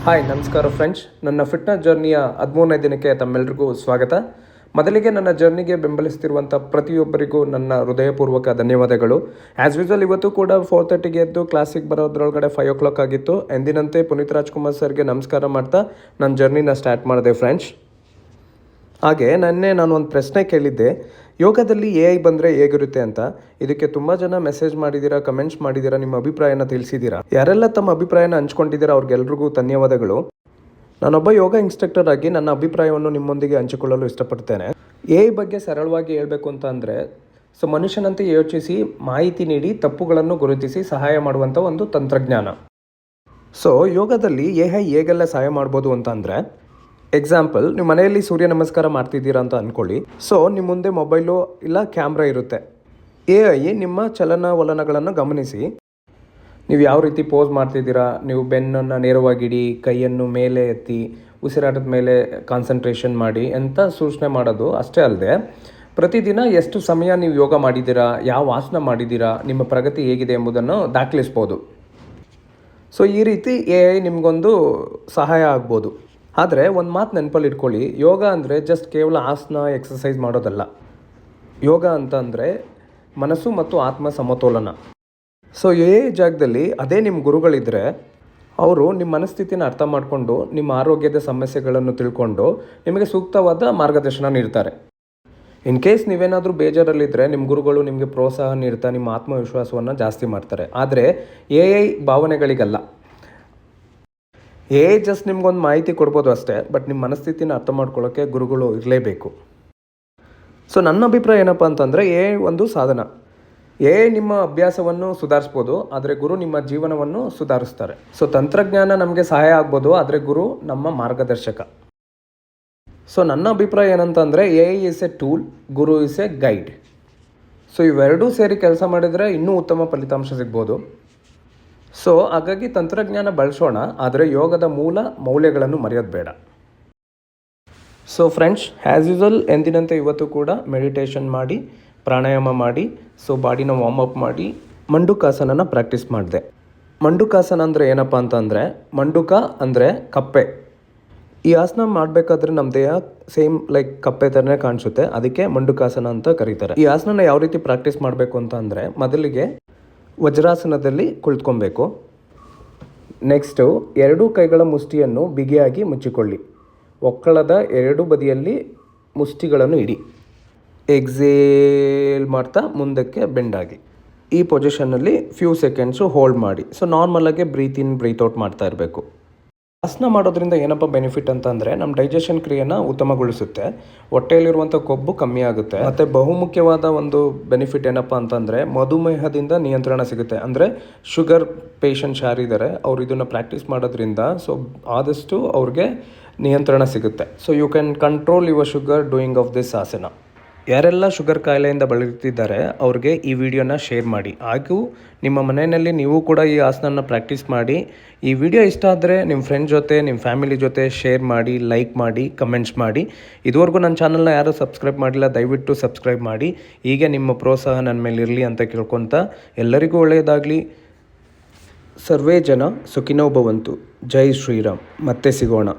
Hi ನಮಸ್ಕಾರ friends, ನನ್ನ fitness ಜರ್ನಿಯ 13ನೇ ದಿನಕ್ಕೆ ತಮ್ಮೆಲ್ಲರಿಗೂ ಸ್ವಾಗತ. ಮೊದಲಿಗೆ ನನ್ನ ಜರ್ನಿಗೆ ಬೆಂಬಲಿಸ್ತಿರುವಂಥ ಪ್ರತಿಯೊಬ್ಬರಿಗೂ ನನ್ನ ಹೃದಯಪೂರ್ವಕ ಧನ್ಯವಾದಗಳು. ಆ್ಯಸ್ ಯೂಸಲ್ ಇವತ್ತು ಕೂಡ 4:30ಗೆ ಎದ್ದು ಕ್ಲಾಸಿಗೆ ಬರೋದ್ರೊಳಗಡೆ 5 o'clock ಆಗಿತ್ತು. ಎಂದಿನಂತೆ ಪುನೀತ್ ರಾಜ್ಕುಮಾರ್ ಸರ್ಗೆ ನಮಸ್ಕಾರ ಮಾಡ್ತಾ ನನ್ನ ಜರ್ನಿನ ಸ್ಟಾರ್ಟ್ ಮಾಡಿದೆ ಫ್ರೆಂಡ್ಸ್. ಹಾಗೆ ನಾನು ಒಂದು ಪ್ರಶ್ನೆ ಕೇಳಿದ್ದೆ, ಯೋಗದಲ್ಲಿ AI ಬಂದರೆ ಹೇಗಿರುತ್ತೆ ಅಂತ. ಇದಕ್ಕೆ ತುಂಬ ಜನ ಮೆಸೇಜ್ ಮಾಡಿದ್ದೀರಾ, ಕಮೆಂಟ್ಸ್ ಮಾಡಿದ್ದೀರಾ, ನಿಮ್ಮ ಅಭಿಪ್ರಾಯನ ತಿಳಿಸಿದ್ದೀರಾ. ಯಾರೆಲ್ಲ ತಮ್ಮ ಅಭಿಪ್ರಾಯನ ಹಂಚ್ಕೊಂಡಿದ್ದೀರಾ ಅವ್ರಿಗೆಲ್ರಿಗೂ ಧನ್ಯವಾದಗಳು. ನಾನೊಬ್ಬ ಯೋಗ ಇನ್ಸ್ಟ್ರಕ್ಟರ್ ಆಗಿ ನನ್ನ ಅಭಿಪ್ರಾಯವನ್ನು ನಿಮ್ಮೊಂದಿಗೆ ಹಂಚಿಕೊಳ್ಳಲು ಇಷ್ಟಪಡ್ತೇನೆ. AI ಬಗ್ಗೆ ಸರಳವಾಗಿ ಹೇಳಬೇಕು ಅಂತ ಅಂದರೆ, ಮನುಷ್ಯನಂತೆ ಯೋಚಿಸಿ ಮಾಹಿತಿ ನೀಡಿ ತಪ್ಪುಗಳನ್ನು ಗುರುತಿಸಿ ಸಹಾಯ ಮಾಡುವಂಥ ಒಂದು ತಂತ್ರಜ್ಞಾನ. ಯೋಗದಲ್ಲಿ AI ಹೇಗೆಲ್ಲ ಸಹಾಯ ಮಾಡ್ಬೋದು ಅಂತ ಅಂದರೆ, ಎಕ್ಸಾಂಪಲ್, ನೀವು ಮನೆಯಲ್ಲಿ ಸೂರ್ಯ ನಮಸ್ಕಾರ ಮಾಡ್ತಿದ್ದೀರಾ ಅಂತ ಅಂದ್ಕೊಳ್ಳಿ. ನಿಮ್ಮ ಮುಂದೆ ಮೊಬೈಲು ಇಲ್ಲ ಕ್ಯಾಮ್ರಾ ಇರುತ್ತೆ. AI ನಿಮ್ಮ ಚಲನವಲನಗಳನ್ನು ಗಮನಿಸಿ, ನೀವು ಯಾವ ರೀತಿ ಪೋಸ್ ಮಾಡ್ತಿದ್ದೀರಾ, ನೀವು ಬೆನ್ನನ್ನು ನೇರವಾಗಿಡಿ, ಕೈಯನ್ನು ಮೇಲೆ ಎತ್ತಿ, ಉಸಿರಾಟದ ಮೇಲೆ ಕಾನ್ಸಂಟ್ರೇಷನ್ ಮಾಡಿ ಅಂತ ಸೂಚನೆ ಮಾಡೋದು ಅಷ್ಟೇ ಅಲ್ಲದೆ, ಪ್ರತಿದಿನ ಎಷ್ಟು ಸಮಯ ನೀವು ಯೋಗ ಮಾಡಿದ್ದೀರಾ, ಯಾವ ಆಸನ ಮಾಡಿದ್ದೀರಾ, ನಿಮ್ಮ ಪ್ರಗತಿ ಹೇಗಿದೆ ಎಂಬುದನ್ನು ದಾಖಲಿಸ್ಬೋದು. ಈ ರೀತಿ AI ನಿಮಗೊಂದು ಸಹಾಯ ಆಗ್ಬೋದು. ಆದರೆ ಒಂದು ಮಾತು ನೆನಪಲ್ಲಿ ಇಟ್ಕೊಳ್ಳಿ, ಯೋಗ ಅಂದರೆ ಜಸ್ಟ್ ಕೇವಲ ಆಸನ ಎಕ್ಸಸೈಸ್ ಮಾಡೋದಲ್ಲ. ಯೋಗ ಅಂತ ಅಂದರೆ ಮನಸ್ಸು ಮತ್ತು ಆತ್ಮ ಸಮತೋಲನ. AI ಜಾಗದಲ್ಲಿ ಅದೇ ನಿಮ್ಮ ಗುರುಗಳಿದ್ದರೆ, ಅವರು ನಿಮ್ಮ ಮನಸ್ಥಿತಿನ ಅರ್ಥ ಮಾಡಿಕೊಂಡು ನಿಮ್ಮ ಆರೋಗ್ಯದ ಸಮಸ್ಯೆಗಳನ್ನು ತಿಳ್ಕೊಂಡು ನಿಮಗೆ ಸೂಕ್ತವಾದ ಮಾರ್ಗದರ್ಶನ ನೀಡ್ತಾರೆ. ಇನ್ ಕೇಸ್ ನೀವೇನಾದರೂ ಬೇಜಾರಲ್ಲಿದ್ದರೆ ನಿಮ್ಮ ಗುರುಗಳು ನಿಮಗೆ ಪ್ರೋತ್ಸಾಹ ನೀಡ್ತಾ ನಿಮ್ಮ ಆತ್ಮವಿಶ್ವಾಸವನ್ನು ಜಾಸ್ತಿ ಮಾಡ್ತಾರೆ. ಆದರೆ AI ಭಾವನೆಗಳಿಗಲ್ಲ. AI ಜಸ್ಟ್ ನಿಮ್ಗೊಂದು ಮಾಹಿತಿ ಕೊಡ್ಬೋದು ಅಷ್ಟೇ, ಬಟ್ ನಿಮ್ಮ ಮನಸ್ಥಿತಿನ ಅರ್ಥ ಮಾಡ್ಕೊಳ್ಳೋಕ್ಕೆ ಗುರುಗಳು ಇರಲೇಬೇಕು. ನನ್ನ ಅಭಿಪ್ರಾಯ ಏನಪ್ಪ ಅಂತಂದರೆ, AI ಒಂದು ಸಾಧನ. AI ನಿಮ್ಮ ಅಭ್ಯಾಸವನ್ನು ಸುಧಾರಿಸ್ಬೋದು, ಆದರೆ ಗುರು ನಿಮ್ಮ ಜೀವನವನ್ನು ಸುಧಾರಿಸ್ತಾರೆ. ತಂತ್ರಜ್ಞಾನ ನಮಗೆ ಸಹಾಯ ಆಗ್ಬೋದು, ಆದರೆ ಗುರು ನಮ್ಮ ಮಾರ್ಗದರ್ಶಕ. ನನ್ನ ಅಭಿಪ್ರಾಯ ಏನಂತಂದರೆ, AI is A tool, Guru is A guide. ಇವೆರಡೂ ಸೇರಿ ಕೆಲಸ ಮಾಡಿದರೆ ಇನ್ನೂ ಉತ್ತಮ ಫಲಿತಾಂಶ ಸಿಗ್ಬೋದು. ಹಾಗಾಗಿ ತಂತ್ರಜ್ಞಾನ ಬಳಸೋಣ, ಆದರೆ ಯೋಗದ ಮೂಲ ಮೌಲ್ಯಗಳನ್ನು ಮರೆಯೋದು ಬೇಡ. ಫ್ರೆಂಡ್ಸ್, ಆ್ಯಸ್ ಯೂಸಲ್ ಎಂದಿನಂತೆ ಇವತ್ತು ಕೂಡ ಮೆಡಿಟೇಷನ್ ಮಾಡಿ, ಪ್ರಾಣಾಯಾಮ ಮಾಡಿ, ಬಾಡಿನ ವಾರ್ಮಪ್ ಮಾಡಿ, ಮಂಡುಕಾಸನನ ಪ್ರಾಕ್ಟೀಸ್ ಮಾಡಿದೆ. ಮಂಡುಕಾಸನ ಅಂದರೆ ಏನಪ್ಪ ಅಂತಂದರೆ, ಮಂಡುಕ ಅಂದರೆ ಕಪ್ಪೆ. ಈ ಆಸನ ಮಾಡಬೇಕಾದ್ರೆ ನಮ್ಮ ದೇಹ ಸೇಮ್ ಲೈಕ್ ಕಪ್ಪೆ ಥರನೇ ಕಾಣಿಸುತ್ತೆ, ಅದಕ್ಕೆ ಮಂಡುಕಾಸನ ಅಂತ ಕರೀತಾರೆ. ಈ ಆಸನನ ಯಾವ ರೀತಿ ಪ್ರಾಕ್ಟೀಸ್ ಮಾಡಬೇಕು ಅಂತ ಅಂದರೆ, ಮೊದಲಿಗೆ ವಜ್ರಾಸನದಲ್ಲಿ ಕುಳಿತುಕೊಬೇಕು. ನೆಕ್ಸ್ಟು 2 ಕೈಗಳ ಮುಷ್ಟಿಯನ್ನು ಬಿಗಿಯಾಗಿ ಮುಚ್ಚಿಕೊಳ್ಳಿ. ಒಕ್ಕಳದ 2 ಬದಿಯಲ್ಲಿ ಮುಷ್ಟಿಗಳನ್ನು ಇಡಿ. ಎಕ್ಸೇಲ್ ಮಾಡ್ತಾ ಮುಂದಕ್ಕೆ ಬೆಂಡಾಗಿ ಈ ಪೊಸಿಷನ್ನಲ್ಲಿ ಫ್ಯೂ ಸೆಕೆಂಡ್ಸು ಹೋಲ್ಡ್ ಮಾಡಿ. ನಾರ್ಮಲಾಗಿ ಬ್ರೀತ್ ಇನ್ ಬ್ರೀತ್ ಔಟ್ ಮಾಡ್ತಾ ಇರಬೇಕು. ಆಸನ ಮಾಡೋದ್ರಿಂದ ಏನಪ್ಪ ಬೆನಿಫಿಟ್ ಅಂತಂದರೆ, ನಮ್ಮ ಡೈಜೆಷನ್ ಕ್ರಿಯೆನ ಉತ್ತಮಗೊಳಿಸುತ್ತೆ, ಹೊಟ್ಟೆಯಲ್ಲಿರುವಂಥ ಕೊಬ್ಬು ಕಮ್ಮಿ ಆಗುತ್ತೆ, ಮತ್ತು ಬಹುಮುಖ್ಯವಾದ ಒಂದು ಬೆನಿಫಿಟ್ ಏನಪ್ಪ ಅಂತಂದರೆ, ಮಧುಮೇಹದಿಂದ ನಿಯಂತ್ರಣ ಸಿಗುತ್ತೆ. ಅಂದರೆ ಶುಗರ್ ಪೇಷಂಟ್ಸ್ ಯಾರಿದ್ದಾರೆ ಅವರು ಇದನ್ನು ಪ್ರಾಕ್ಟೀಸ್ ಮಾಡೋದ್ರಿಂದ ಆದಷ್ಟು ಅವ್ರಿಗೆ ನಿಯಂತ್ರಣ ಸಿಗುತ್ತೆ. You can control your sugar doing of this asana. ಯಾರೆಲ್ಲ ಶುಗರ್ ಕಾಯಿಲೆಯಿಂದ ಬಳಲುತ್ತಿದ್ದಾರೆ ಅವ್ರಿಗೆ ಈ ವಿಡಿಯೋನ ಶೇರ್ ಮಾಡಿ. ಹಾಗೂ ನಿಮ್ಮ ಮನೆಯಲ್ಲಿ ನೀವು ಕೂಡ ಈ ಆಸನನ ಪ್ರಾಕ್ಟೀಸ್ ಮಾಡಿ. ಈ ವಿಡಿಯೋ ಇಷ್ಟ ಆದರೆ ನಿಮ್ಮ ಫ್ರೆಂಡ್ ಜೊತೆ, ನಿಮ್ಮ ಫ್ಯಾಮಿಲಿ ಜೊತೆ ಶೇರ್ ಮಾಡಿ, ಲೈಕ್ ಮಾಡಿ, ಕಮೆಂಟ್ಸ್ ಮಾಡಿ. ಇದುವರೆಗೂ ನನ್ನ ಚಾನಲ್ನ ಯಾರು ಸಬ್ಸ್ಕ್ರೈಬ್ ಮಾಡಿಲ್ಲ, ದಯವಿಟ್ಟು ಸಬ್ಸ್ಕ್ರೈಬ್ ಮಾಡಿ. ಹೀಗೆ ನಿಮ್ಮ ಪ್ರೋತ್ಸಾಹ ನನ್ನ ಮೇಲೆ ಇರಲಿ ಅಂತ ಕೇಳ್ಕೊತ, ಎಲ್ಲರಿಗೂ ಒಳ್ಳೆಯದಾಗಲಿ. ಸರ್ವೇ ಜನ ಸುಖಿನೋ ಭವಂತು. ಜೈ ಶ್ರೀರಾಮ್. ಮತ್ತೆ ಸಿಗೋಣ.